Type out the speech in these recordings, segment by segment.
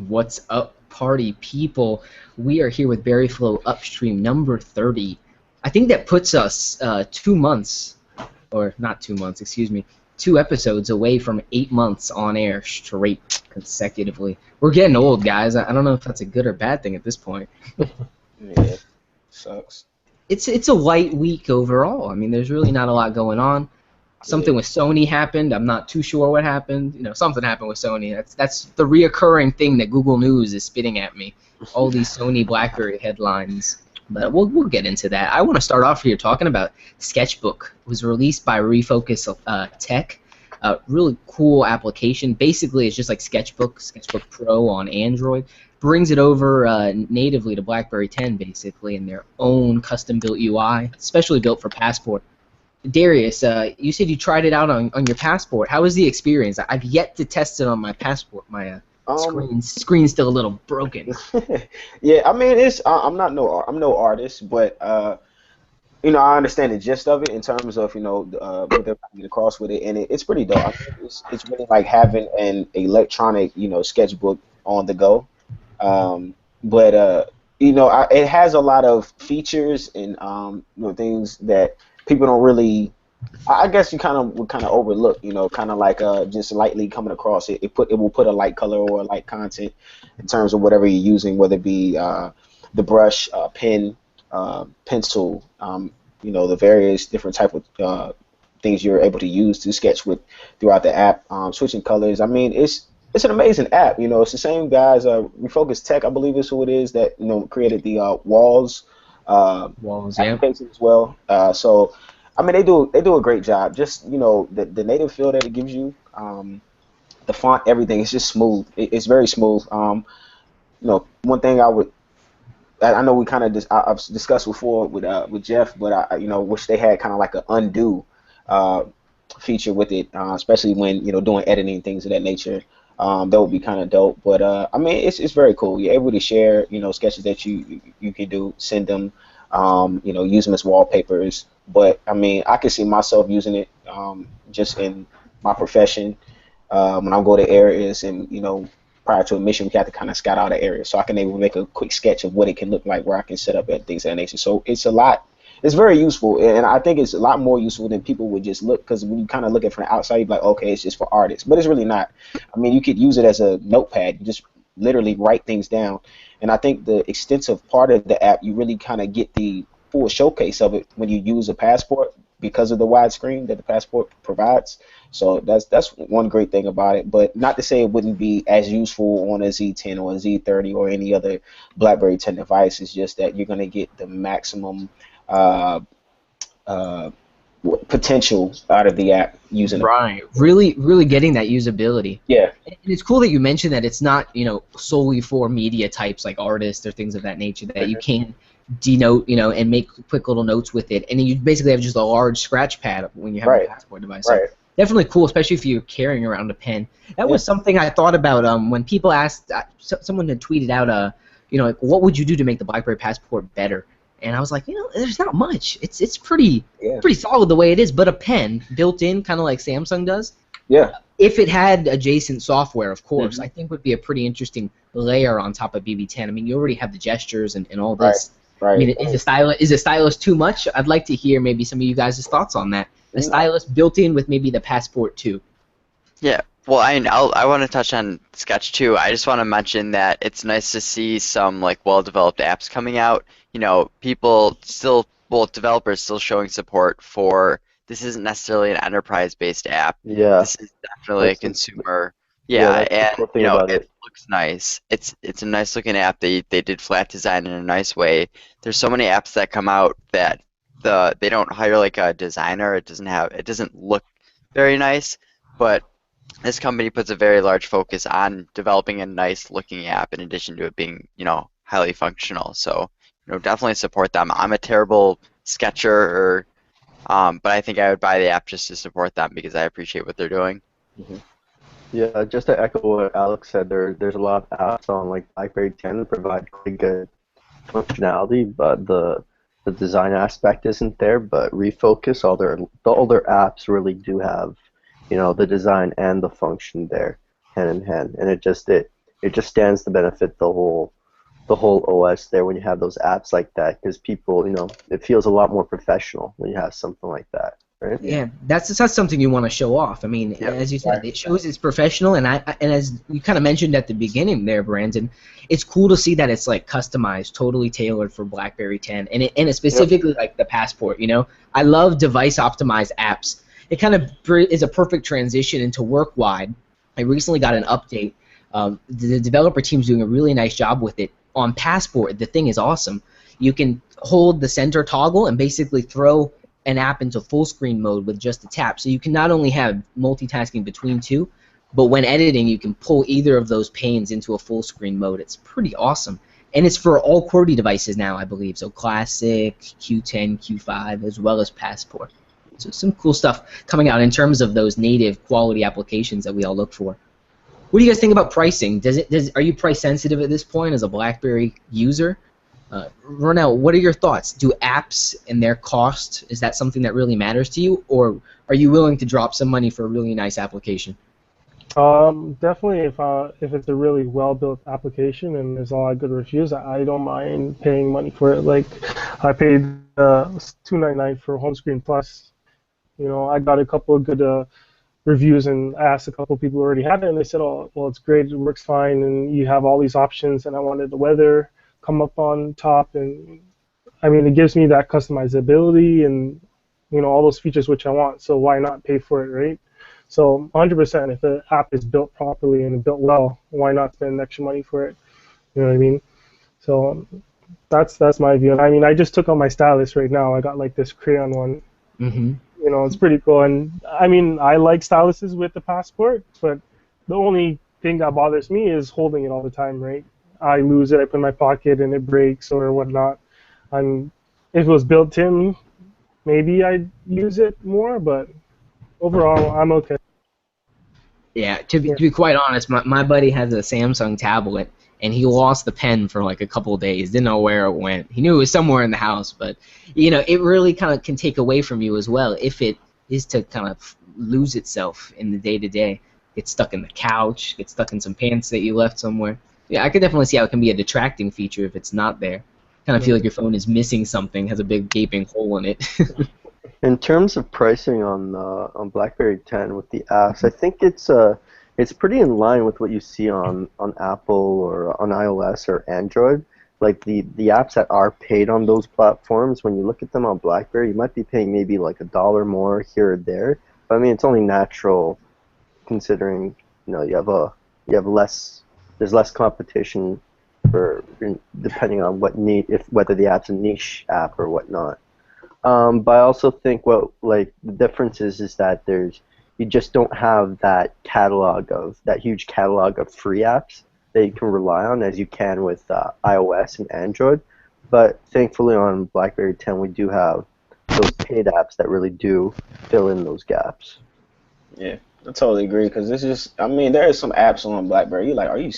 What's up, party people? We are here with BerryFlow Upstream number 30. I think that puts us 2 months, or not 2 months, excuse me, 2 episodes away from 8 months on air straight consecutively. We're getting old, guys. I don't know if that's a good or bad thing at this point. Yeah, sucks. It's a light week overall. I mean, there's really not a lot going on. Yeah. Something with Sony happened. I'm not too sure what happened. Something happened with Sony. That's the reoccurring thing that Google News is spitting at me. All these Sony BlackBerry headlines. But we'll get into that. I want to start off here talking about Sketchbook. It was released by Refocus Tech. Really cool application. Basically, it's just like Sketchbook Pro on Android. Brings it over natively to BlackBerry 10, basically, in their own custom-built UI, especially built for Passport. Darius, you said you tried it out on your Passport. How was the experience? I've yet to test it on my Passport. My Um. screen's still a little broken. Yeah. I mean, I'm no artist, but I understand the gist of it in terms of what they're trying to get across with it, and it's pretty dope. I mean, it's really like having an electronic sketchbook on the go. But it has a lot of features and things that people don't really. I guess you kind of would kind of overlook, kind of like just lightly coming across it. It will put a light color or a light content in terms of whatever you're using, whether it be the brush, pen, pencil, the various different type of things you're able to use to sketch with throughout the app. Switching colors. I mean, it's an amazing app. It's the same guys. Refocus Tech, I believe, is who it is that created the Walls Walls, yeah. application as well. So I mean, they do a great job. Just the native feel that it gives you, the font, everything. It's just smooth. It's very smooth. One thing I know we kind of I've discussed before with Jeff, but I wish they had kind of like an undo uh, feature with it, especially when doing editing and things of that nature. That would be kind of dope. But I mean, it's very cool. You're able to share sketches that you can do, send them, use them as wallpapers. But I mean, I can see myself using it just in my profession when I go to areas and prior to a mission, we have to kind of scout out an area, so I can able to make a quick sketch of what it can look like, where I can set up at things of that nature. So it's a lot. It's very useful, and I think it's a lot more useful than people would just look. Because when you kind of look at it from the outside, you're like, okay, it's just for artists, but it's really not. I mean, you could use it as a notepad. You just literally write things down, and I think the extensive part of the app, you really kind of get the full showcase of it when you use a Passport because of the widescreen that the Passport provides. So that's one great thing about it. But not to say it wouldn't be as useful on a Z10 or a Z30 or any other BlackBerry 10 device. It's just that you're going to get the maximum uh, uh, potential out of the app using it. Right. Really, really getting that usability. Yeah, And it's cool that you mentioned that it's not, solely for media types like artists or things of that nature, that you can denote, and make quick little notes with it. And then you basically have just a large scratch pad when you have the right, Passport device. So right. definitely cool, especially if you're carrying around a pen. That Yeah. was something I thought about when people asked, someone had tweeted out, like, what would you do to make the BlackBerry Passport better? And I was like, there's not much. It's Yeah, pretty solid the way it is, but a pen built in, kind of like Samsung does. yeah. If it had adjacent software, of course, Hmm. I think would be a pretty interesting layer on top of BB10. I mean, you already have the gestures and all Right, this. I right. mean, is a stylus too much? I'd like to hear maybe some of you guys' thoughts on that. A No. stylus built in with maybe the Passport too. Yeah, well, I want to touch on Sketch too. I just want to mention that it's nice to see some like well-developed apps coming out. People still, well, developers still showing support for this isn't necessarily an enterprise-based app. Yeah, This is definitely a that's consumer. yeah, Yeah, that's the and cool thing about it it. looks nice. It's a nice looking app. They did flat design in a nice way. There's so many apps that come out that they don't hire like a designer. It doesn't look very nice, but this company puts a very large focus on developing a nice looking app in addition to it being, highly functional. So, definitely support them. I'm a terrible sketcher but I think I would buy the app just to support them because I appreciate what they're doing. Hmm. Yeah, just to echo what Alex said, there's a lot of apps on like BlackBerry 10 that provide quite good functionality, but the design aspect isn't there. But Refocus, all their apps really do have, the design and the function there hand in hand, and it it just stands to benefit the whole OS there when you have those apps like that, because people, it feels a lot more professional when you have something like that, right? Yeah, that's something you want to show off. I mean, Yep. as you said, it shows it's professional, and and as you kind of mentioned at the beginning there, Brandon, it's cool to see that it's like customized, totally tailored for BlackBerry 10, and it's specifically like the Passport. I love device optimized apps. It kind of is a perfect transition into work wide. I recently got an update. The developer team's doing a really nice job with it. On Passport, the thing is awesome. You can hold the center toggle and basically throw an app into full screen mode with just a tap. So you can not only have multitasking between two, but when editing you can pull either of those panes into a full screen mode. It's pretty awesome. And it's for all QWERTY devices now, I believe. So Classic, Q10, Q5, as well as Passport. So some cool stuff coming out in terms of those native quality applications that we all look for. What do you guys think about pricing? Are you price sensitive at this point as a BlackBerry user? Ronell, what are your thoughts? Do apps and their cost, is that something that really matters to you, or are you willing to drop some money for a really nice application? Definitely, if it's a really well-built application and there's a lot of good reviews, I don't mind paying money for it. Like, I paid $2.99 for Home Screen Plus. I got a couple of good reviews and asked a couple of people who already had it, and they said, "Oh, well, it's great, it works fine, and you have all these options." And I wanted the weather come up on top, and I mean, it gives me that customizability and all those features which I want. So why not pay for it, right? So 100%, if the app is built properly and built well, why not spend extra money for it? You know what I mean? So that's my view. And I mean, I just took out my stylus right now. I got like this crayon one. Mm-hmm. It's pretty cool. And I mean, I like styluses with the Passport, but the only thing that bothers me is holding it all the time, right? I lose it, I put it in my pocket, and it breaks or whatnot. And if it was built in, maybe I'd use it more, but overall, I'm okay. Yeah, to be quite honest, my buddy has a Samsung tablet, and he lost the pen for like a couple of days. Didn't know where it went. He knew it was somewhere in the house, but it really kind of can take away from you as well if it is to kind of lose itself in the day-to-day. Get stuck in the couch, get stuck in some pants that you left somewhere. Yeah, I could definitely see how it can be a detracting feature if it's not there. Kind of feel like your phone is missing something, has a big gaping hole in it. In terms of pricing on BlackBerry 10 with the apps, I think it's pretty in line with what you see on Apple or on iOS or Android. Like the apps that are paid on those platforms, when you look at them on BlackBerry, you might be paying maybe like $1 more here or there. But I mean, it's only natural considering there's less competition depending on whether the app's a niche app or whatnot. But I also think the difference is that you just don't have that huge catalog of free apps that you can rely on as you can with iOS and Android. But thankfully on BlackBerry 10 we do have those paid apps that really do fill in those gaps. Yeah, I totally agree, because it's just, I mean, there are some apps on BlackBerry. You're like, are you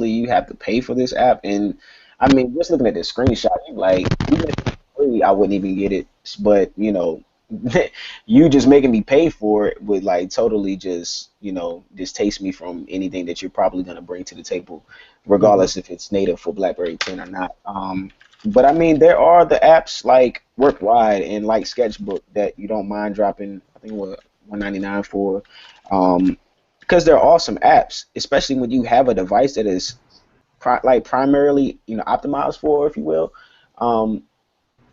you have to pay for this app? And I mean, just looking at the screenshot, you're like, even if it's free, I wouldn't even get it. But you just making me pay for it would like totally just distaste me from anything that you're probably gonna bring to the table, regardless if it's native for BlackBerry 10 or not. But I mean, there are the apps like Workwide and like Sketchbook that you don't mind dropping, I think what, $199 for, because they're awesome apps, especially when you have a device that is primarily optimized for, if you will.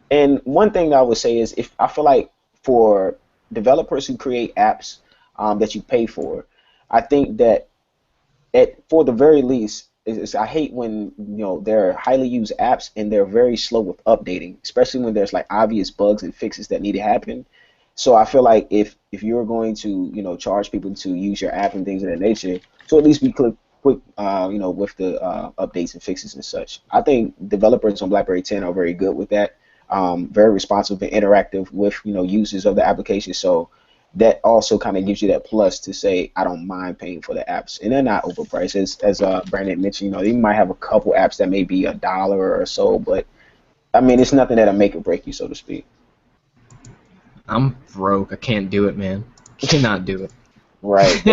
And one thing that I would say is, if I feel like for developers who create apps that you pay for, I think that for the very least, I hate when there are highly used apps and they're very slow with updating, especially when there's like obvious bugs and fixes that need to happen. So I feel like if you're going to charge people to use your app and things of that nature, to at least be quick with the updates and fixes and such. I think developers on BlackBerry 10 are very good with that. Very responsive and interactive with users of the application. So that also kind of gives you that plus to say, I don't mind paying for the apps, and they're not overpriced. As Brandon mentioned, you might have a couple apps that may be $1 or so, but I mean, it's nothing that'll make or break you, so to speak. I'm broke. I can't do it, man. Cannot do it. Right.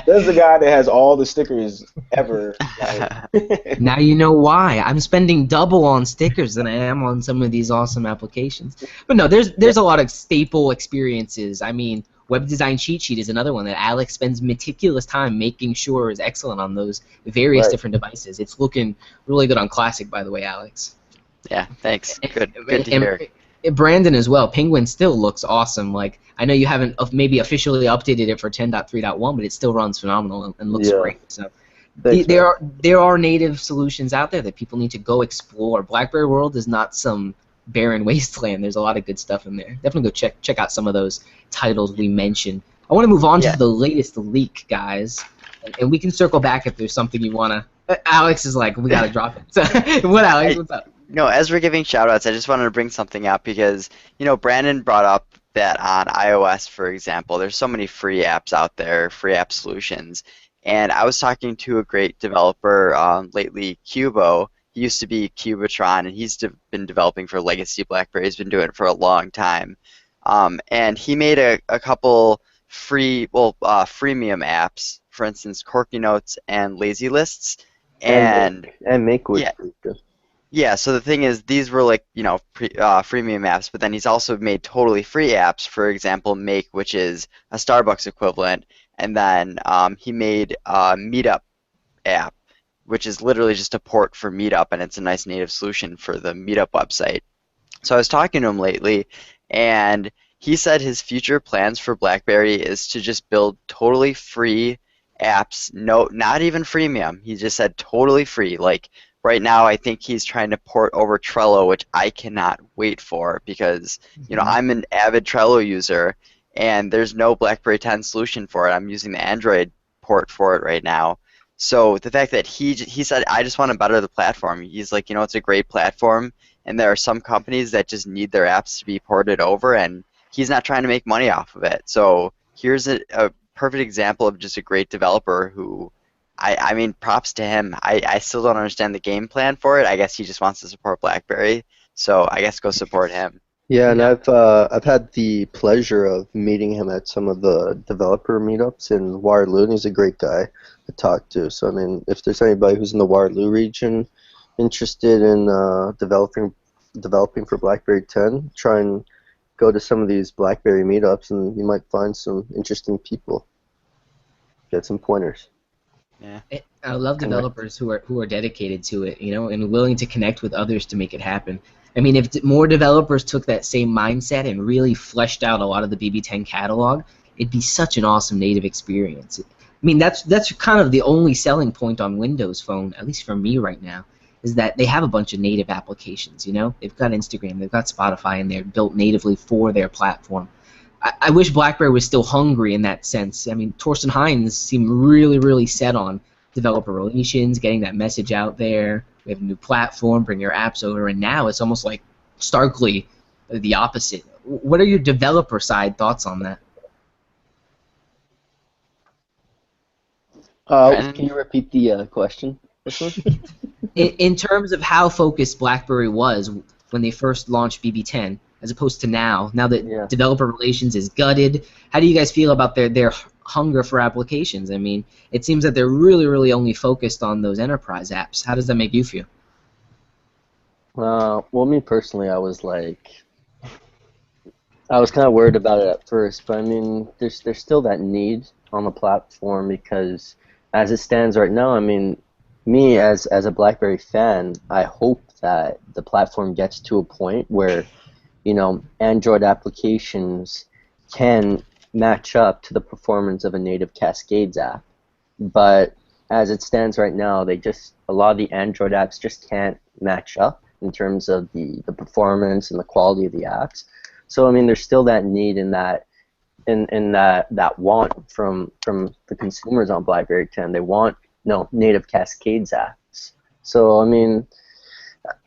There's the guy that has all the stickers ever. Like, Now you know why. I'm spending double on stickers than I am on some of these awesome applications. But no, there's a lot of staple experiences. I mean, Web Design Cheat Sheet is another one that Alex spends meticulous time making sure is excellent on those various right. different devices. It's looking really good on Classic, by the way, Alex. Yeah, thanks. Good to And hear. Brandon as well. Penguin still looks awesome. Like, I know you haven't maybe officially updated it for 10.3.1, but it still runs phenomenal and looks Yeah. great. So Thanks, there are native solutions out there that people need to go explore. BlackBerry World is not some barren wasteland. There's a lot of good stuff in there. Definitely go check out some of those titles we mentioned. I want to move on Yeah. to the latest leak, guys, and we can circle back if there's something you want to. Alex is like, we gotta drop it. So, what, Alex? What's up? No, as we're giving shout-outs, I just wanted to bring something up because, Brandon brought up that on iOS, for example, there's so many free apps out there, free app solutions. And I was talking to a great developer lately, Cubo. He used to be Cubatron, and he's been developing for Legacy BlackBerry. He's been doing it for a long time. And he made a couple freemium apps, for instance, Corky Notes and Lazy Lists. And Make was yeah. pretty good. Yeah, so the thing is, these were like, freemium apps, but then he's also made totally free apps, for example, Make, which is a Starbucks equivalent, and then he made a Meetup app, which is literally just a port for Meetup, and it's a nice native solution for the Meetup website. So I was talking to him lately, and he said his future plans for BlackBerry is to just build totally free apps, no, not even freemium. He just said totally free. Like right now, I think he's trying to port over Trello, which I cannot wait for because I'm an avid Trello user, and there's no BlackBerry 10 solution for it. I'm using the Android port for it right now. So the fact that he said, I just want to better the platform. He's like, it's a great platform, and there are some companies that just need their apps to be ported over, and he's not trying to make money off of it. So here's a perfect example of just a great developer who, I mean, props to him. I still don't understand the game plan for it. I guess he just wants to support BlackBerry, so I guess go support him. Yeah, and Yeah. I've had the pleasure of meeting him at some of the developer meetups in Waterloo, and he's a great guy to talk to. So I mean, if there's anybody who's in the Waterloo region interested in developing for BlackBerry 10, try and go to some of these BlackBerry meetups, and you might find some interesting people. Get some pointers. Yeah. I love developers who are dedicated to it, and willing to connect with others to make it happen. I mean, if more developers took that same mindset and really fleshed out a lot of the BB10 catalog, it'd be such an awesome native experience. I mean, that's kind of the only selling point on Windows Phone, at least for me right now, is that they have a bunch of native applications. They've got Instagram, they've got Spotify, and they're built natively for their platform. I wish BlackBerry was still hungry in that sense. I mean, Torsten Hines seemed really, really set on developer relations, getting that message out there. We have a new platform, bring your apps over, and now it's almost like starkly the opposite. What are your developer side thoughts on that? Can you repeat the question? In terms of how focused BlackBerry was when they first launched BB10, as opposed to now that developer relations is gutted, how do you guys feel about their hunger for applications? I mean, it seems that they're really, really only focused on those enterprise apps. How does that make you feel? Well, me personally, I was kind of worried about it at first, but I mean, there's still that need on the platform because as it stands right now, I mean, me as a BlackBerry fan, I hope that the platform gets to a point where, Android applications can match up to the performance of a native Cascades app. But as it stands right now, a lot of the Android apps just can't match up in terms of the performance and the quality of the apps. So I mean, there's still that need in that want from the consumers on BlackBerry 10. They want native Cascades apps. So I mean,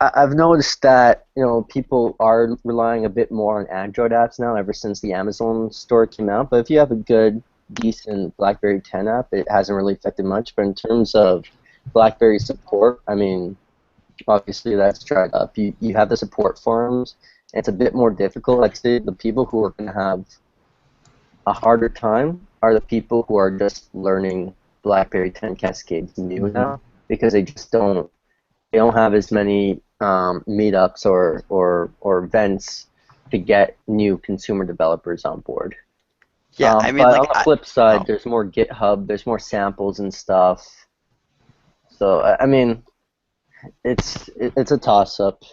I've noticed that people are relying a bit more on Android apps now ever since the Amazon store came out. But if you have a good, decent BlackBerry 10 app, it hasn't really affected much. But in terms of BlackBerry support, I mean, obviously that's dried up. You have the support forums, and it's a bit more difficult. Like say the people who are going to have a harder time are the people who are just learning BlackBerry 10 Cascades new now, because they don't have as many meetups or events to get new consumer developers on board. Yeah, I mean, But like, on the flip side, oh. there's more GitHub, there's more samples and stuff. So I mean, it's a toss-up.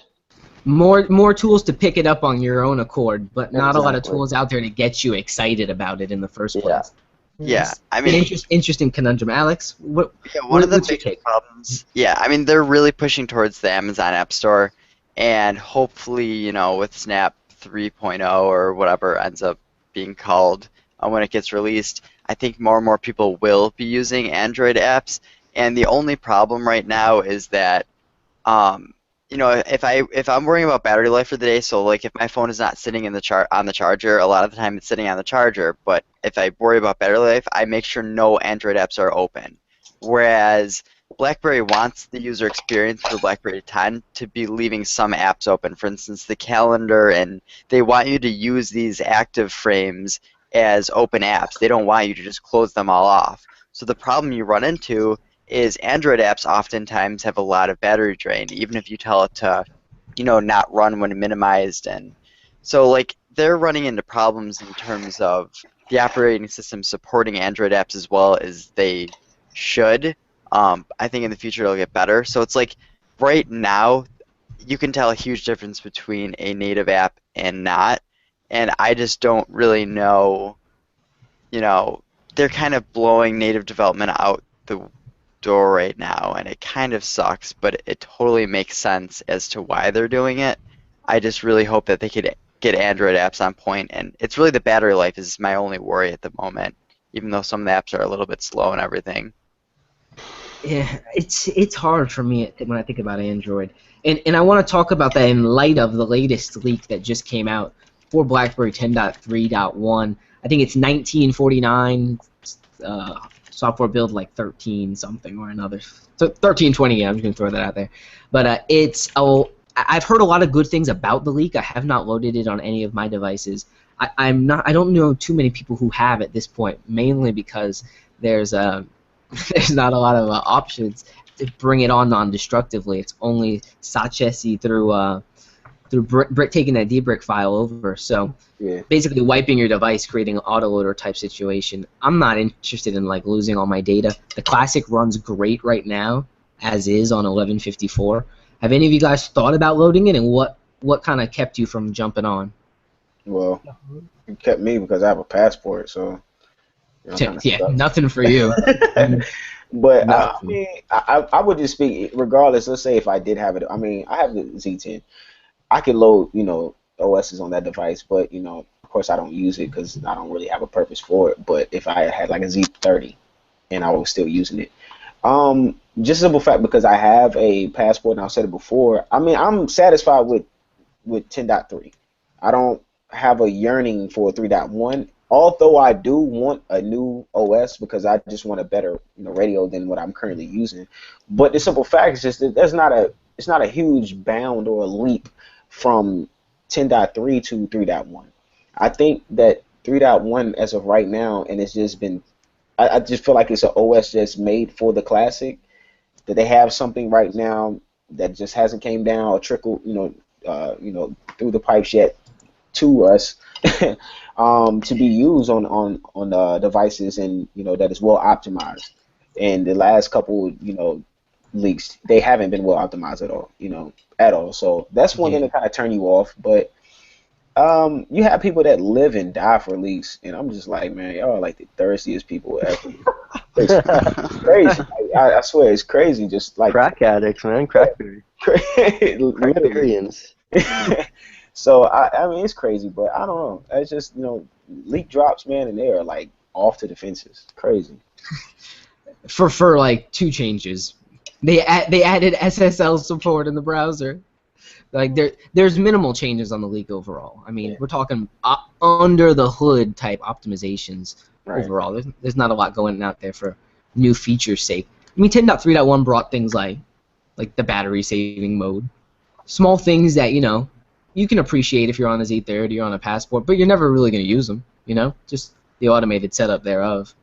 More tools to pick it up on your own accord, but not a lot of Exactly. tools out there to get you excited about it in the first Yeah. place. Yeah, I An mean, interesting conundrum, Alex. What? yeah, one of the What's your big take? problems. Yeah, I mean, they're really pushing towards the Amazon App Store, and hopefully, with Snap 3.0 or whatever ends up being called when it gets released, I think more and more people will be using Android apps. And the only problem right now is that um, if I'm worrying about battery life for the day, so like if my phone is not sitting in the on the charger, a lot of the time it's sitting on the charger. But if I worry about battery life, I make sure no Android apps are open. Whereas BlackBerry wants the user experience for BlackBerry 10 to be leaving some apps open. For instance, the calendar, and they want you to use these active frames as open apps. They don't want you to just close them all off. So the problem you run into is Android apps oftentimes have a lot of battery drain, even if you tell it to, not run when minimized. And so, like, they're running into problems in terms of the operating system supporting Android apps as well as they should. I think in the future it'll get better. So it's like right now you can tell a huge difference between a native app and not. And I just don't really know, they're kind of blowing native development out the door right now, and it kind of sucks, but it totally makes sense as to why they're doing it. I just really hope that they could get Android apps on point, and it's really the battery life is my only worry at the moment, even though some of the apps are a little bit slow and everything. Yeah, it's hard for me when I think about Android, and I want to talk about that in light of the latest leak that just came out for BlackBerry 10.3.1. I think it's 1949 software build like 13 something or another. So 1320. Yeah, I'm just gonna throw that out there, but I've heard a lot of good things about the leak. I have not loaded it on any of my devices. I don't know too many people who have at this point, mainly because there's there's not a lot of options to bring it on non-destructively. It's only Sachesi through Brick taking that dbrick file over. So Yeah. basically wiping your device, creating an autoloader type situation. I'm not interested in like losing all my data. The Classic runs great right now, as is on 1154. Have any of you guys thought about loading it, and what kind of kept you from jumping on? Well, it kept me because I have a passport, so I'm kind of Yeah, stuck. nothing for you. But I Nothing. mean, I would just speak regardless. Let's say if I did have it, I mean, I have the Z10. I could load, OSs on that device, but of course, I don't use it because I don't really have a purpose for it. But if I had like a Z30 and I was still using it, just simple fact because I have a passport and I've said it before. I mean, I'm satisfied with 10.3. I don't have a yearning for 3.1. Although I do want a new OS because I just want a better radio than what I'm currently using. But the simple fact is just that it's not a huge bound or a leap from 10.3 to 3.1. I think that 3.1 as of right now, and it's just been, I just feel like it's an OS just made for the Classic. That they have something right now that just hasn't came down or trickled, through the pipes yet to us, to be used on devices, and that is well optimized. And the last couple, leaks, they haven't been well optimized at all. So that's one thing Yeah. that kind of turn you off. But you have people that live and die for leaks, and I'm just like, man, y'all are like the thirstiest people ever. It's crazy. I swear, it's crazy. Just like Crack addicts, man. Crackberry. literally. Crackberians. So I mean, it's crazy, but I don't know. It's just leak drops, man, and they are like off to the fences. Crazy. For like 2 changes. They added SSL support in the browser. Like there's minimal changes on the leak overall. I mean, Yeah. we're talking under the hood type optimizations Right. overall. There's not a lot going out there for new features' sake. I mean, 10.3.1 brought things like the battery saving mode, small things that you can appreciate if you're on a Z30 or on a Passport, but you're never really going to use them. Just the automated setup thereof.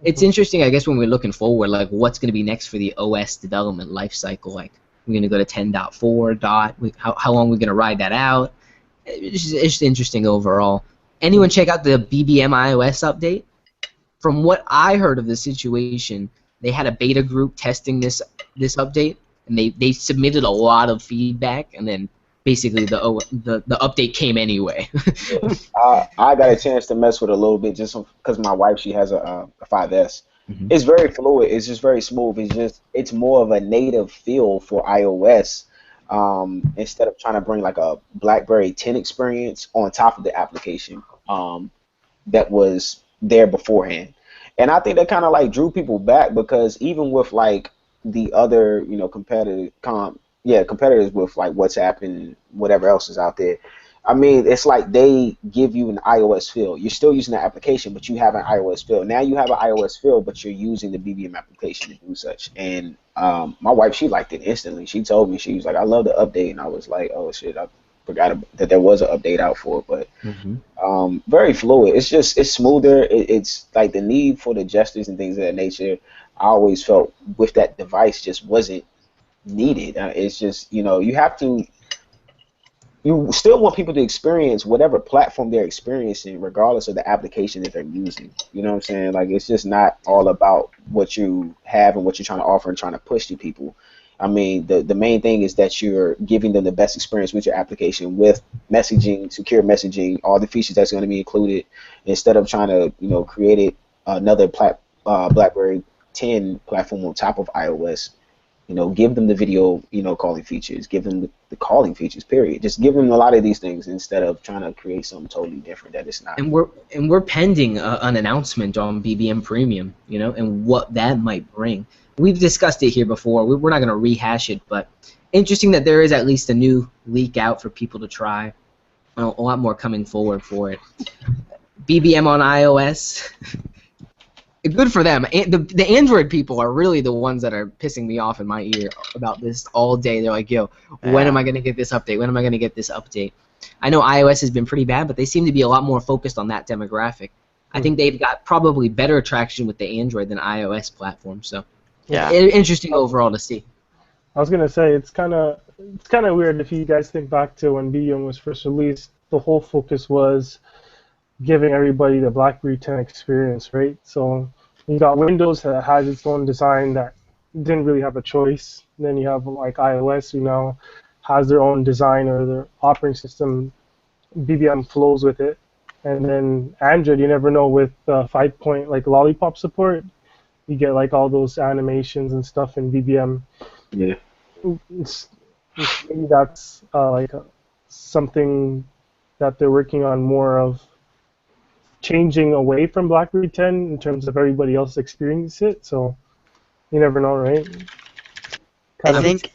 It's interesting, I guess, when we're looking forward, like what's going to be next for the OS development life cycle. Like, we're going to go to 10.4 dot. How long are we going to ride that out? It's just interesting overall. Anyone check out the BBM iOS update? From what I heard of the situation, they had a beta group testing this update, and they submitted a lot of feedback, and then basically the update came anyway. I got a chance to mess with it a little bit just because my wife, she has a 5S. Mhm. It's very fluid. It's just very smooth. It's more of a native feel for iOS, instead of trying to bring like a BlackBerry 10 experience on top of the application that was there beforehand. And I think that kind of like drew people back because even with like the other, competitors with like WhatsApp and whatever else is out there. I mean, it's like they give you an iOS feel. You're still using the application, but you have an iOS feel. Now you have an iOS feel, but you're using the BBM application to do such. And my wife, she liked it instantly. She told me, she was like, "I love the update," and I was like, "Oh shit, I forgot that there was an update out for it." But very fluid. It's smoother. It's like the need for the gestures and things of that nature. I always felt with that device just wasn't needed. It's just, you still want people to experience whatever platform they're experiencing, regardless of the application that they're using. You know what I'm saying? Like, it's just not all about what you have and what you're trying to offer and trying to push to people. I mean, the main thing is that you're giving them the best experience with your application, with messaging, secure messaging, all the features that's going to be included, instead of trying to, create another BlackBerry 10 platform on top of iOS. Give them the video, calling features. Give them the calling features. Period. Just give them a lot of these things instead of trying to create something totally different that it's not. And we're pending an announcement on BBM Premium, and what that might bring. We've discussed it here before. We're not going to rehash it, but interesting that there is at least a new leak out for people to try. A lot more coming forward for it. BBM on iOS. Good for them. The Android people are really the ones that are pissing me off in my ear about this all day. They're like, "Yo, when am I going to get this update? When am I going to get this update?" I know iOS has been pretty bad, but they seem to be a lot more focused on that demographic. I think they've got probably better traction with the Android than iOS platform. So, interesting overall to see. I was gonna say it's kind of weird if you guys think back to when BBM was first released. The whole focus was giving everybody the BlackBerry 10 experience, right? So you got Windows that has its own design that didn't really have a choice. Then you have like iOS, who now has their own design or their operating system. BBM flows with it, and then Android, you never know with 5 like Lollipop support. You get like all those animations and stuff in BBM. Yeah. Maybe that's something that they're working on more of, changing away from BlackBerry 10 in terms of everybody else experience it. So you never know, right? I think.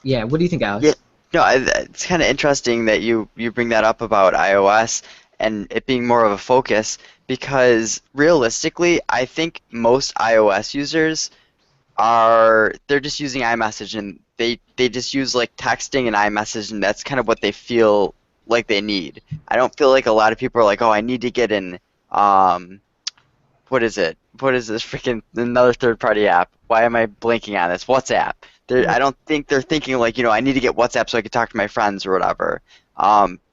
Yeah. What do you think, Alex? Yeah. No, it's kind of interesting that you bring that up about iOS and it being more of a focus, because realistically, I think most iOS users they're just using iMessage, and they just use like texting and iMessage, and that's kind of what they feel like they need. I don't feel like a lot of people are like, "Oh, I need to get in what is it? What is this freaking another third-party app? Why am I blinking on this? WhatsApp." I don't think they're thinking like, I need to get WhatsApp so I can talk to my friends or whatever.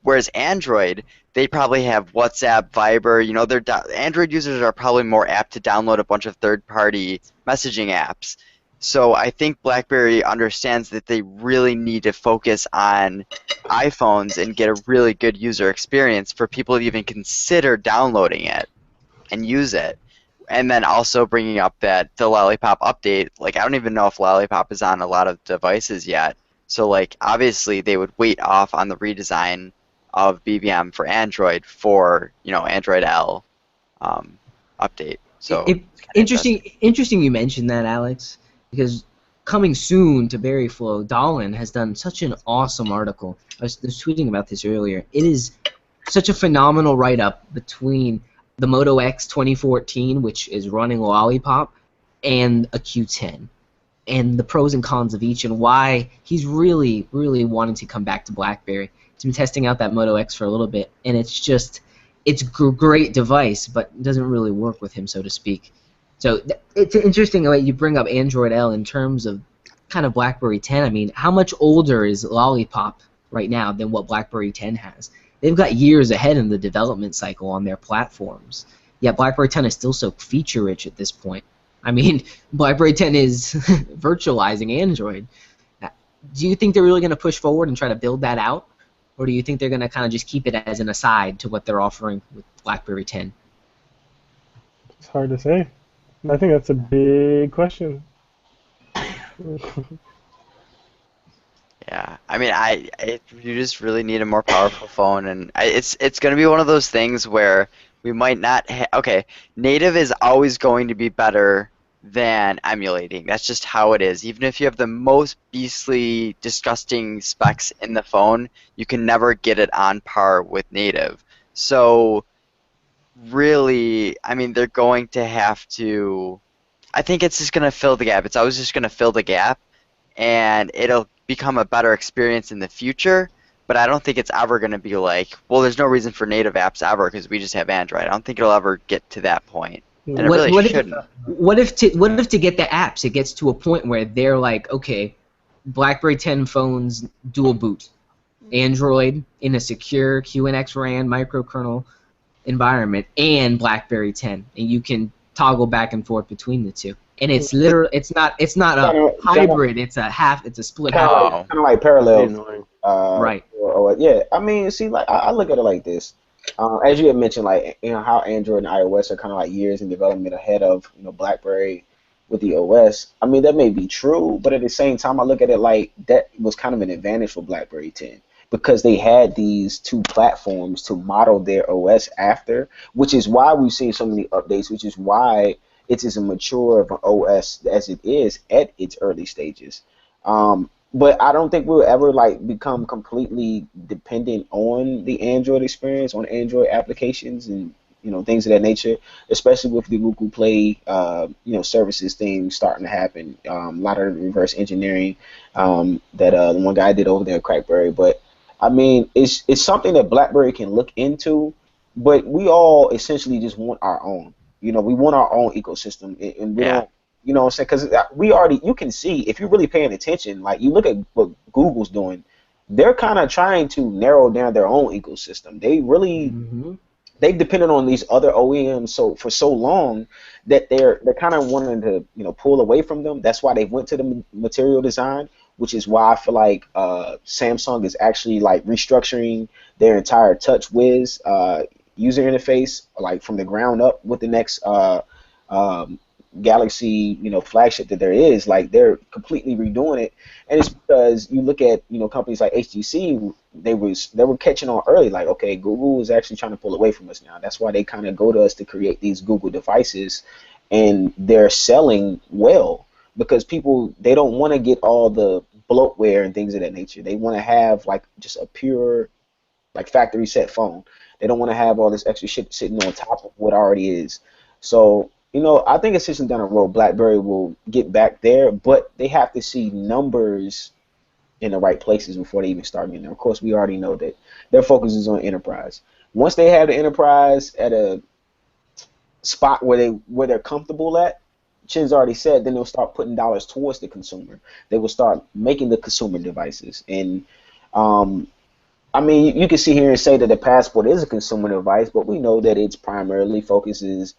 Whereas Android, they probably have WhatsApp, Viber. Android users are probably more apt to download a bunch of third-party messaging apps. So I think BlackBerry understands that they really need to focus on iPhones and get a really good user experience for people to even consider downloading it and use it. And then also bringing up that the Lollipop update, like I don't even know if Lollipop is on a lot of devices yet. So like obviously they would wait off on the redesign of BBM for Android for Android L update. So interesting you mentioned that, Alex, because coming soon to BerryFlow, Dahlin has done such an awesome article. I was tweeting about this earlier. It is such a phenomenal write-up between the Moto X 2014, which is running Lollipop, and a Q10, and the pros and cons of each, and why he's really, really wanting to come back to BlackBerry. He's been testing out that Moto X for a little bit, and it's just, it's a great device, but it doesn't really work with him, so to speak. So it's interesting the way you bring up Android L in terms of kind of BlackBerry 10. I mean, how much older is Lollipop right now than what BlackBerry 10 has? They've got years ahead in the development cycle on their platforms. Yet BlackBerry 10 is still so feature-rich at this point. I mean, BlackBerry 10 is virtualizing Android. Do you think they're really going to push forward and try to build that out? Or do you think they're going to kind of just keep it as an aside to what they're offering with BlackBerry 10? It's hard to say. I think that's a big question. Yeah, I mean, you just really need a more powerful phone, and it's going to be one of those things where we might not okay, native is always going to be better than emulating. That's just how it is. Even if you have the most beastly, disgusting specs in the phone, you can never get it on par with native. So, really, I mean, they're going to have to. I think it's just going to fill the gap. It's always just going to fill the gap, and it'll become a better experience in the future, but I don't think it's ever going to be like, well, there's no reason for native apps ever because we just have Android. I don't think it'll ever get to that point, and it really shouldn't. What if to get the apps, it gets to a point where they're like, okay, BlackBerry 10 phones dual boot, Android in a secure QNX RAN microkernel environment, and BlackBerry 10, and you can toggle back and forth between the two. And it's literally, it's not a hybrid. It's a split half. Kind of like parallel. Right. Yeah. I mean, see, like I look at it like this. As you had mentioned, like how Android and iOS are kind of like years in development ahead of BlackBerry with the OS. I mean, that may be true, but at the same time, I look at it like that was kind of an advantage for BlackBerry 10 because they had these two platforms to model their OS after, which is why we've seen so many updates, which is why it's as mature of an OS as it is at its early stages. But I don't think we'll ever like become completely dependent on the Android experience, on Android applications and things of that nature, especially with the Google Play services thing starting to happen. A lot of reverse engineering that the one guy did over there at Crackberry. But I mean, it's something that BlackBerry can look into, but we all essentially just want our own. We want our own ecosystem, and we don't, what I'm saying? Because you can see, if you're really paying attention, like you look at what Google's doing, they're kind of trying to narrow down their own ecosystem. They really, they've depended on these other OEMs for so long that they're kind of wanting to, pull away from them. That's why they went to the material design, which is why I feel like Samsung is actually like restructuring their entire TouchWiz user interface, like from the ground up with the next Galaxy, flagship that there is. Like they're completely redoing it, and it's because you look at companies like HTC, they were catching on early. Like, okay, Google is actually trying to pull away from us now. That's why they kind of go to us to create these Google devices, and they're selling well because people, they don't want to get all the bloatware and things of that nature. They want to have like just a pure like factory set phone. They don't want to have all this extra shit sitting on top of what already is. So, I think it's just down the road, BlackBerry will get back there, but they have to see numbers in the right places before they even start getting there. Of course, we already know that their focus is on enterprise. Once they have the enterprise at a spot where they're comfortable at, Chin's already said, then they'll start putting dollars towards the consumer. They will start making the consumer devices. And I mean, you can sit here and say that the Passport is a consumer device, but we know that its primary focus is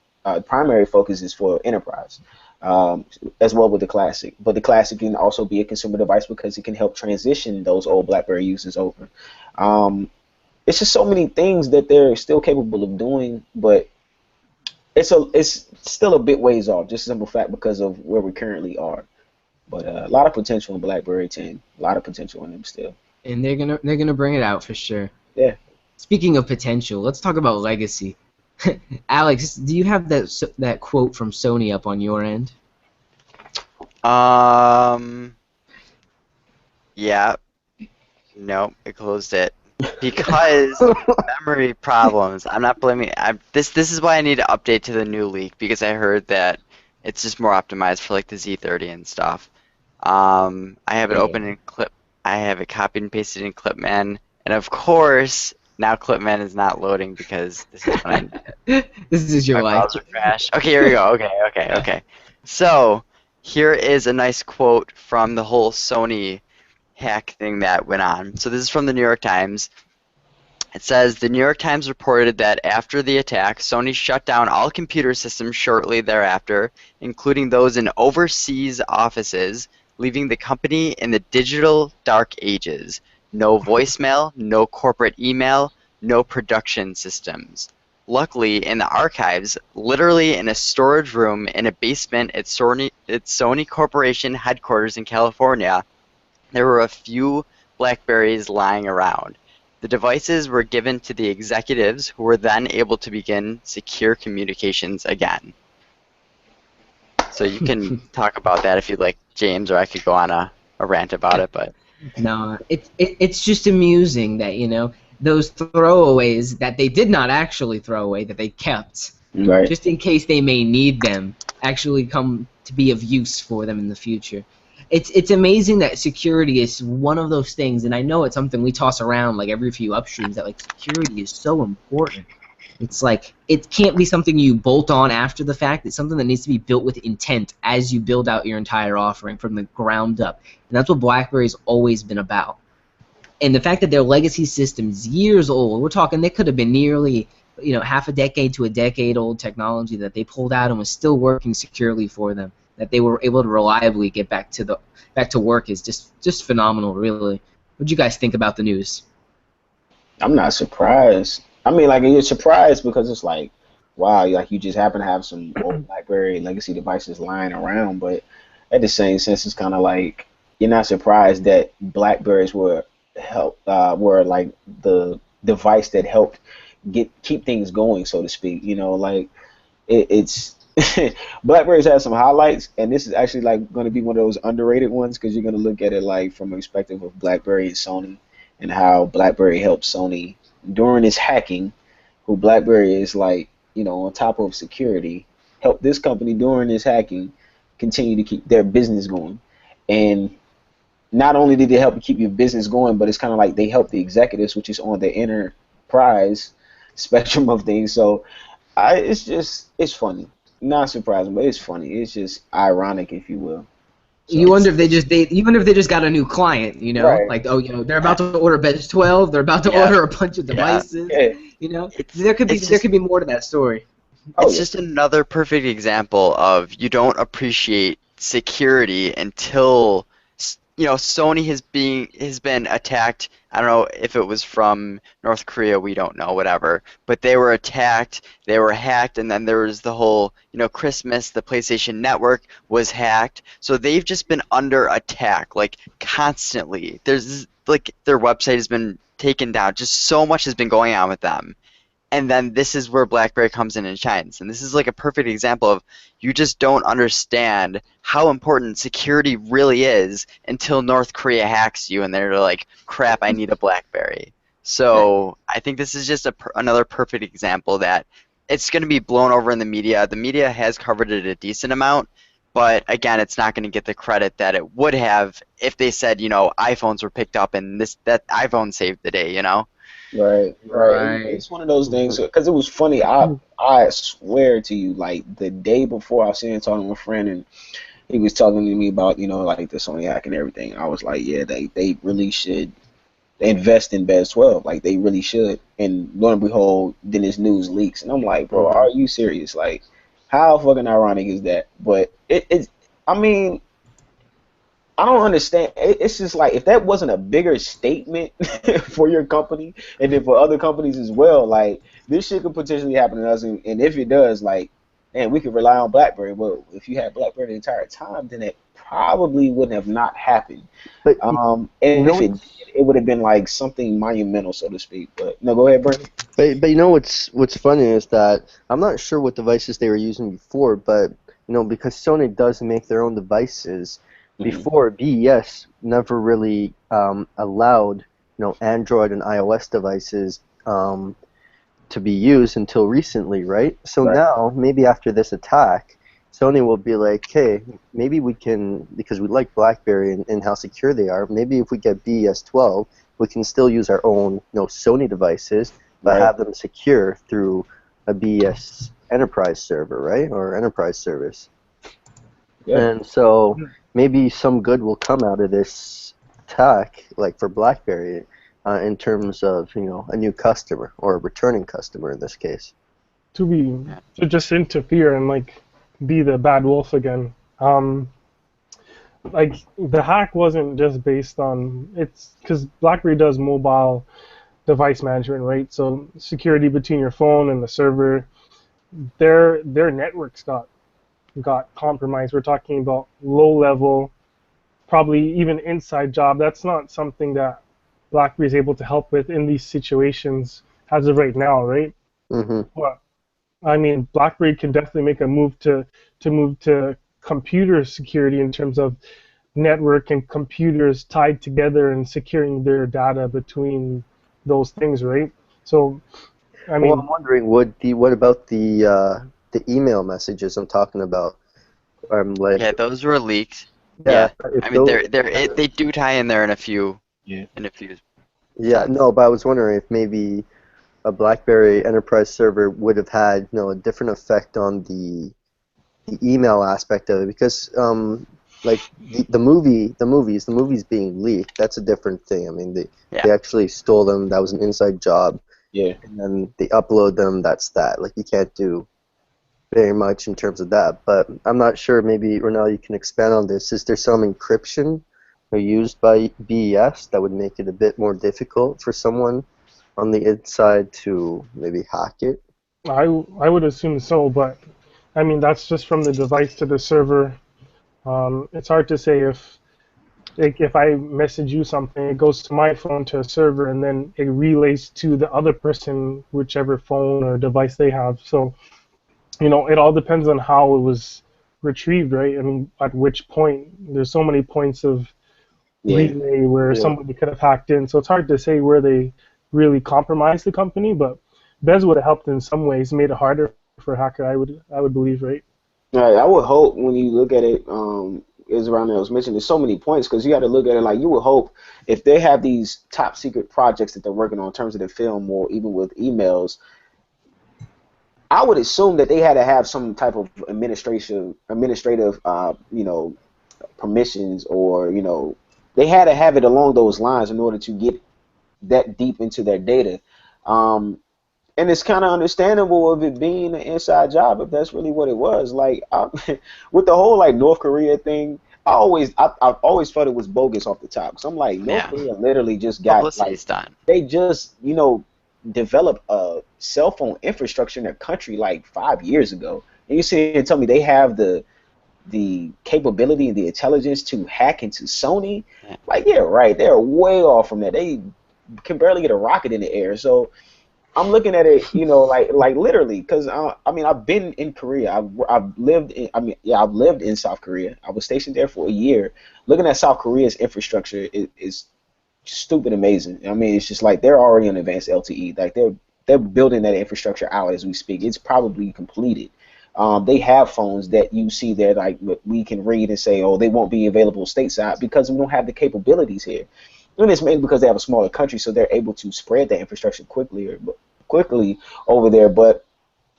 for enterprise, as well with the Classic. But the Classic can also be a consumer device because it can help transition those old BlackBerry users over. It's just so many things that they're still capable of doing, but it's still a bit ways off, just a simple fact because of where we currently are. But a lot of potential in BlackBerry 10, a lot of potential in them still. And they're gonna bring it out for sure. Yeah. Speaking of potential, let's talk about legacy. Alex, do you have that quote from Sony up on your end? Yeah. No, it closed it because memory problems. I'm not blaming. This is why I need to update to the new leak because I heard that it's just more optimized for like the Z30 and stuff. I have it open in Clip. I have it copied and pasted in Clipman, and of course, Now Clipman is not loading because this is when This is your my life. browser crashed. Okay, here we go. Okay. So here is a nice quote from the whole Sony hack thing that went on. So this is from the New York Times. It says the New York Times reported that after the attack, Sony shut down all computer systems shortly thereafter, including those in overseas offices, leaving the company in the digital dark ages. No voicemail, no corporate email, no production systems. Luckily, in the archives, literally in a storage room in a basement at Sony Corporation headquarters in California, there were a few BlackBerries lying around. The devices were given to the executives who were then able to begin secure communications again. So you can talk about that if you'd like, James, or I could go on a rant about it, but No, it's just amusing that, those throwaways that they did not actually throw away, that they kept, Right. just in case they may need them, actually come to be of use for them in the future. It's amazing that security is one of those things, and I know it's something we toss around like every few upstreams, that like security is so important. It's like it can't be something you bolt on after the fact. It's something that needs to be built with intent as you build out your entire offering from the ground up. And that's what BlackBerry's always been about. And the fact that their legacy system's years old, we're talking they could have been nearly, half a decade to a decade old technology that they pulled out and was still working securely for them, that they were able to reliably get back to work is just phenomenal, really. What do you guys think about the news? I'm not surprised. I mean, like, you're surprised because it's like, wow, like you just happen to have some old BlackBerry legacy devices lying around, but at the same sense, it's kind of like you're not surprised that BlackBerries were like the device that helped keep things going, so to speak. Like it's BlackBerry's had some highlights, and this is actually like going to be one of those underrated ones because you're going to look at it like from a perspective of BlackBerry and Sony, and how BlackBerry helped Sony during its hacking. Who BlackBerry is like, on top of security, helped this company during this hacking continue to keep their business going. And not only did they help keep your business going, but it's kind of like they help the executives, which is on the enterprise spectrum of things. So it's funny. Not surprising, but it's funny. It's just ironic, if you will. So, You wonder if you wonder if they just got a new client, Right. like, they're about to order Bench 12, they're about to Yeah. order a bunch of devices, Yeah. there could be more to that story. Oh, it's yeah. just another perfect example of you don't appreciate security until Sony has been attacked. I don't know if it was from North Korea, we don't know, whatever. But they were attacked, they were hacked, and then there was the whole Christmas, the PlayStation Network was hacked. So they've just been under attack like constantly. There's like their website has been taken down. Just so much has been going on with them. And then this is where BlackBerry comes in and shines. And this is like a perfect example of you just don't understand how important security really is until North Korea hacks you and they're like, crap, I need a BlackBerry. So I think this is just another perfect example that it's going to be blown over in the media. The media has covered it a decent amount, but again, it's not going to get the credit that it would have if they said, iPhones were picked up and that iPhone saved the day, Right. Right. It's one of those things because it was funny. I swear to you, like the day before, I was sitting talking with a friend, and he was talking to me about like the Sony hack and everything. I was like, yeah, they really should invest in BES 12, like they really should. And lo and behold, then this news leaks, and I'm like, bro, are you serious? Like, how fucking ironic is that? But it's, I mean, I don't understand. It's just like if that wasn't a bigger statement for your company and then for other companies as well, like this shit could potentially happen to us. And if it does, like, man, we could rely on BlackBerry. Well, if you had BlackBerry the entire time, then it probably wouldn't have not happened. But And if it did, it would have been like something monumental, so to speak. But no, go ahead, Bernie. But what's funny is that I'm not sure what devices they were using before, but because Sony does make their own devices. Before, BES never really allowed Android and iOS devices to be used until recently, right? So now, maybe after this attack, Sony will be like, hey, maybe we can, because we like BlackBerry and how secure they are, maybe if we get BES 12, we can still use our own Sony devices, but Right. have them secure through a BS enterprise server, right, or enterprise service. Yeah. And so maybe some good will come out of this attack, like for BlackBerry, in terms of a new customer or a returning customer in this case. To just interfere and like be the bad wolf again. Like the hack wasn't just based on it's because BlackBerry does mobile device management, right? So security between your phone and the server. Their networks got compromised. We're talking about low level, probably even inside job. That's not something that BlackBerry is able to help with in these situations as of right now, right? Mm-hmm. But I mean, BlackBerry can definitely make a move to move to computer security in terms of network and computers tied together and securing their data between those things, right? So, I Well, mean, I'm wondering, what about the email messages I'm talking about? Like, Yeah, those were leaked. yeah, Yeah, if I mean those, they do tie in there in a few Yeah. yeah, sense. no, but I was wondering if maybe a BlackBerry enterprise server would have had, a different effect on the email aspect of it, because like the movies being leaked, that's a different thing. I mean, they Yeah. actually stole them. That was an inside job, Yeah. and then they upload them. That's that. Like, you can't do very much in terms of that. But I'm not sure. Maybe Ronell, you can expand on this. Is there some encryption used by BES that would make it a bit more difficult for someone on the inside to maybe hack it? I would assume so, but I mean that's just from the device to the server. It's hard to say if I message you something, it goes to my phone to a server, and then it relays to the other person, whichever phone or device they have. So, it all depends on how it was retrieved, right? I mean, at which point. There's so many points of Yeah. relay where Yeah. somebody could have hacked in. So it's hard to say where they really compromised the company, but Bez would have helped in some ways, made it harder for a hacker. I would believe, right? Right, I would hope when you look at it, is around there was mentioned, there's so many points because you got to look at it like you would hope if they have these top secret projects that they're working on in terms of the film or even with emails, I would assume that they had to have some type of administrative, permissions or they had to have it along those lines in order to get that deep into their data. Um, and it's kind of understandable of it being an inside job if that's really what it was. Like with the whole like North Korea thing, I've always thought it was bogus off the top. Because I'm like, North Yeah. Korea literally just got like Publicity's done. they just developed a cell phone infrastructure in their country like 5 years ago. And you sit here and tell me they have the capability and the intelligence to hack into Sony? Yeah. Like, yeah, right. They're way off from that. They can barely get a rocket in the air. So I'm looking at it, like literally, because I mean, I've been in Korea. I've lived in. I mean, yeah, I've lived in South Korea. I was stationed there for a year. Looking at South Korea's infrastructure is stupid amazing. I mean, it's just like they're already on advanced LTE. Like they're building that infrastructure out as we speak. It's probably completed. They have phones that you see there, like we can read and say, oh, they won't be available stateside because we don't have the capabilities here. And it's mainly because they have a smaller country, so they're able to spread that infrastructure quickly over there. But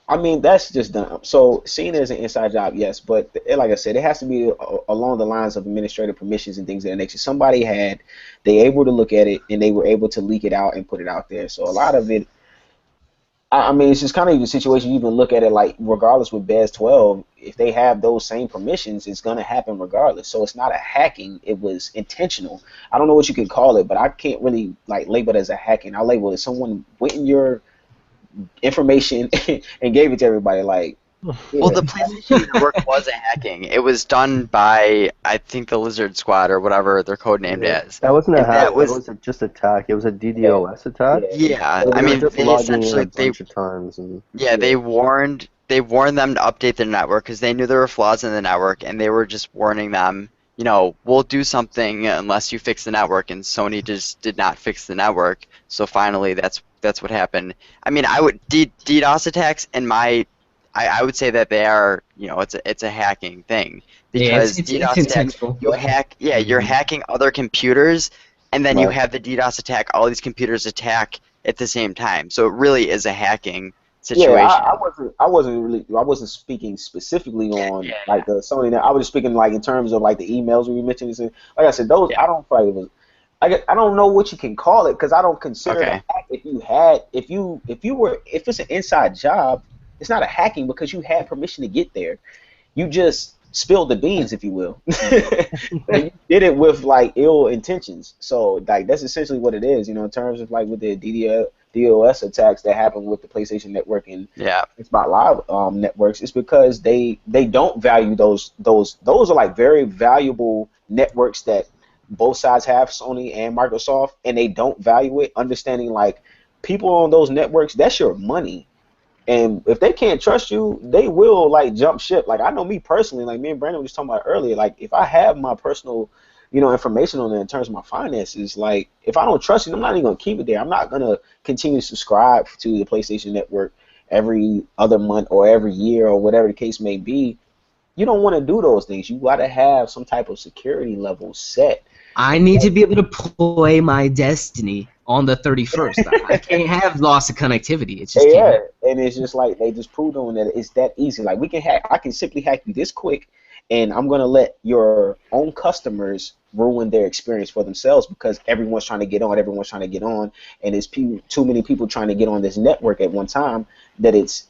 I mean, that's just dumb. So seen as an inside job, yes, but like I said, it has to be along the lines of administrative permissions and things of that nature. Somebody they able to look at it and they were able to leak it out and put it out there. So a lot of it, I mean, it's just kind of a situation. You even look at it like, regardless with BES 12, if they have those same permissions, it's gonna happen regardless. So it's not a hacking; it was intentional. I don't know what you can call it, but I can't really like label it as a hacking. I label it someone went in your information and gave it to everybody. Like, Well, yeah, the PlayStation Network was a hacking. It was done by, I think, the Lizard Squad or whatever they're codenamed Yeah. as. That wasn't a And hack. that That was, was just attack. It was a DDoS attack. yeah. So I they were mean, just they logging in a essentially bunch of times, and they warned them to update their network because they knew there were flaws in the network, and they were just warning them, we'll do something unless you fix the network. And Sony just did not fix the network. So finally, that's what happened. I mean, I would DDoS attacks in my I would say that they are, it's a hacking thing Yeah, because it's DDoS attacks, intentional. you're hacking other computers and then you Right. have the DDoS attack, all these computers attack at the same time. So it really is a hacking Yeah, situation. I wasn't speaking specifically Yeah, on yeah, like the Sony. I was just speaking like in terms of like the emails we mentioned. Like I said, those yeah. I don't feel like it was. I don't know what you can call it because I don't consider it a Okay. hack. If it's an inside job, it's not a hacking because you had permission to get there. You just spilled the beans, if you will. And you did it with like ill intentions. So like that's essentially what it is, in terms of like with the DDoS attacks that happen with the PlayStation Network and Yeah. Xbox Live networks. It's because they don't value those are like very valuable networks that both sides have, Sony and Microsoft, and they don't value it. Understanding like people on those networks, that's your money. And if they can't trust you, they will like jump ship. Like I know me personally, like me and Brandon were just talking about earlier. Like if I have my personal, information on it in terms of my finances, like if I don't trust you, I'm not even gonna keep it there. I'm not gonna continue to subscribe to the PlayStation Network every other month or every year or whatever the case may be. You don't want to do those things. You gotta have some type of security level set. I need to be able to play my Destiny on the 31st. I can't have loss of connectivity. It just Yeah, can't. and it's just like they just proved on that it's that easy. Like we can hack, I can simply hack you this quick, and I'm gonna let your own customers ruin their experience for themselves because everyone's trying to get on, and there's too many people trying to get on this network at one time that it's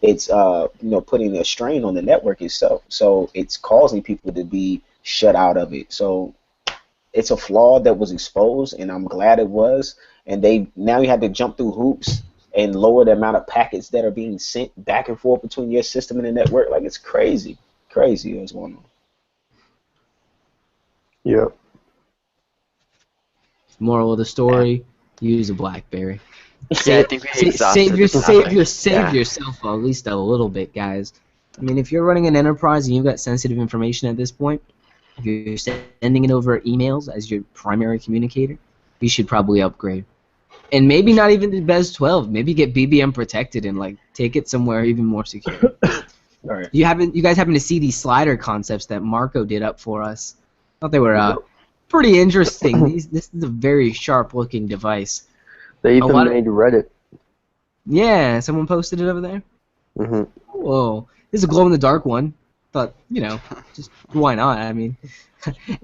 putting a strain on the network itself. So it's causing people to be shut out of it. So it's a flaw that was exposed, and I'm glad it was. And they now you have to jump through hoops and lower the amount of packets that are being sent back and forth between your system and the network. Like it's crazy, crazy what's going on. Yep. Moral of the story: use a BlackBerry. Yeah, I think we exhausted the topic. Save yourself at least a little bit, guys. I mean, if you're running an enterprise and you've got sensitive information at this point, if you're sending it over emails as your primary communicator, you should probably upgrade. And maybe not even the BES 12. Maybe get BBM protected and like take it somewhere even more secure. All right. You guys happen to see these slider concepts that Marco did up for us? I thought they were pretty interesting. This is a very sharp-looking device. They even made Reddit. Yeah, someone posted it over there. Mm-hmm. Whoa, this is a glow-in-the-dark one. Thought, just why not? I mean,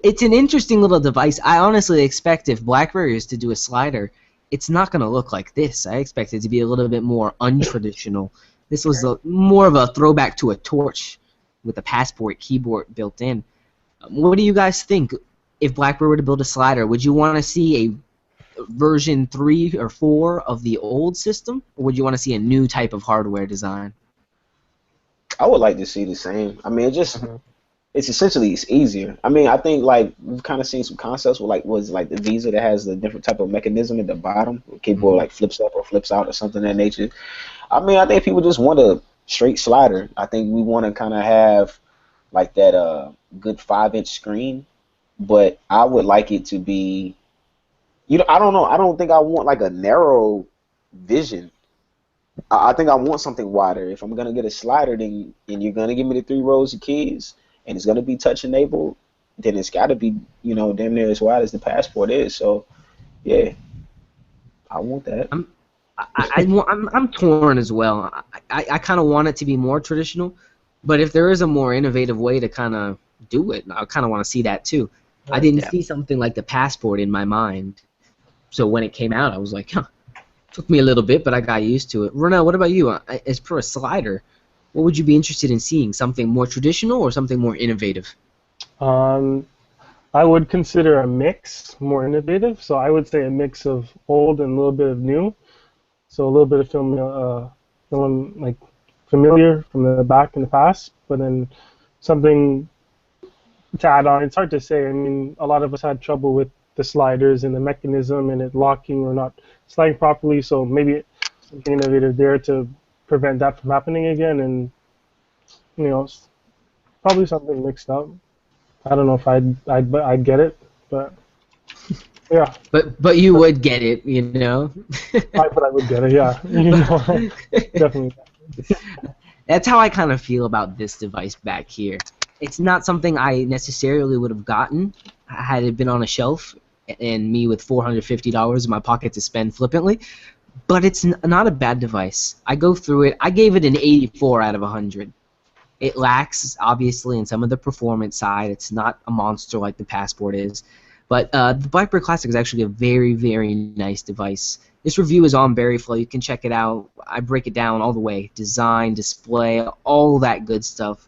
it's an interesting little device. I honestly expect if BlackBerry is to do a slider, it's not going to look like this. I expect it to be a little bit more untraditional. This was more of a throwback to a torch with a passport keyboard built in. What do you guys think? If BlackBerry were to build a slider, would you want to see a version 3 or 4 of the old system, or would you want to see a new type of hardware design? I would like to see the same. I mean, it's easier. I mean, I think like we've kind of seen some concepts with like the Visa that has the different type of mechanism at the bottom, the keyboard like flips up or flips out or something of that nature. I mean, I think people just want a straight slider. I think we want to kind of have like that good 5-inch screen, but I would like it to be, I don't know. I don't think I want like a narrow vision. I think I want something wider. If I'm gonna get a slider, then and you're gonna give me the 3 rows of keys, and it's gonna be touch enabled, then it's got to be damn near as wide as the passport is. So yeah, I want that. I'm torn as well. I kind of want it to be more traditional, but if there is a more innovative way to kind of do it, I kind of want to see that too. I didn't see something like the passport in my mind, so when it came out, I was like, took me a little bit, but I got used to it. Ronell, what about you? As for a slider, what would you be interested in seeing? Something more traditional or something more innovative? I would consider a mix more innovative. So I would say a mix of old and a little bit of new. So a little bit of feeling like familiar from the back in the past, but then something to add on. It's hard to say. I mean, a lot of us had trouble with the sliders and the mechanism and it locking or not sliding properly. So maybe something innovative there to prevent that from happening again. And probably something mixed up. I don't know if I'd get it, but yeah. But you would get it, But I would get it, yeah. Definitely. That's how I kind of feel about this device back here. It's not something I necessarily would have gotten had it been on a shelf and me with $450 in my pocket to spend flippantly. But it's not a bad device. I go through it. I gave it an 84 out of 100. It lacks, obviously, in some of the performance side. It's not a monster like the Passport is. But the BlackBerry Classic is actually a very, very nice device. This review is on BerryFlow. You can check it out. I break it down all the way. Design, display, all that good stuff.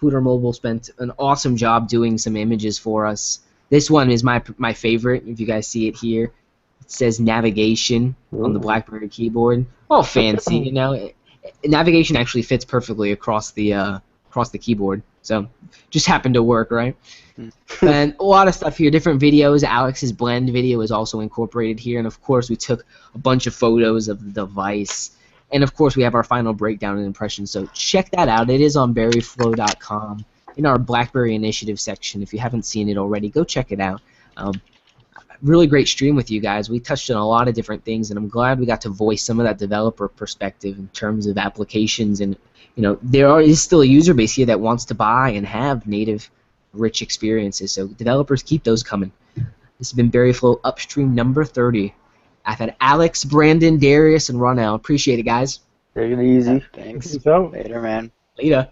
Pooter Mobile spent an awesome job doing some images for us. This one is my favorite, if you guys see it here. It says navigation on the BlackBerry keyboard. All fancy, you know. Navigation actually fits perfectly across the keyboard. So just happened to work, right? And a lot of stuff here, different videos. Alex's blend video is also incorporated here, and of course we took a bunch of photos of the device. And of course we have our final breakdown and impressions. So check that out. It is on BerryFlow.com in our BlackBerry Initiative section. If you haven't seen it already, go check it out. Really great stream with you guys. We touched on a lot of different things, and I'm glad we got to voice some of that developer perspective in terms of applications. And you know, there is still a user base here that wants to buy and have native rich experiences. So developers, keep those coming. This has been BerryFlow Upstream number 30. I've had Alex, Brandon, Darius, and Ronell. Appreciate it, guys. Take it easy. Thanks. Peace out. Later, man. Later.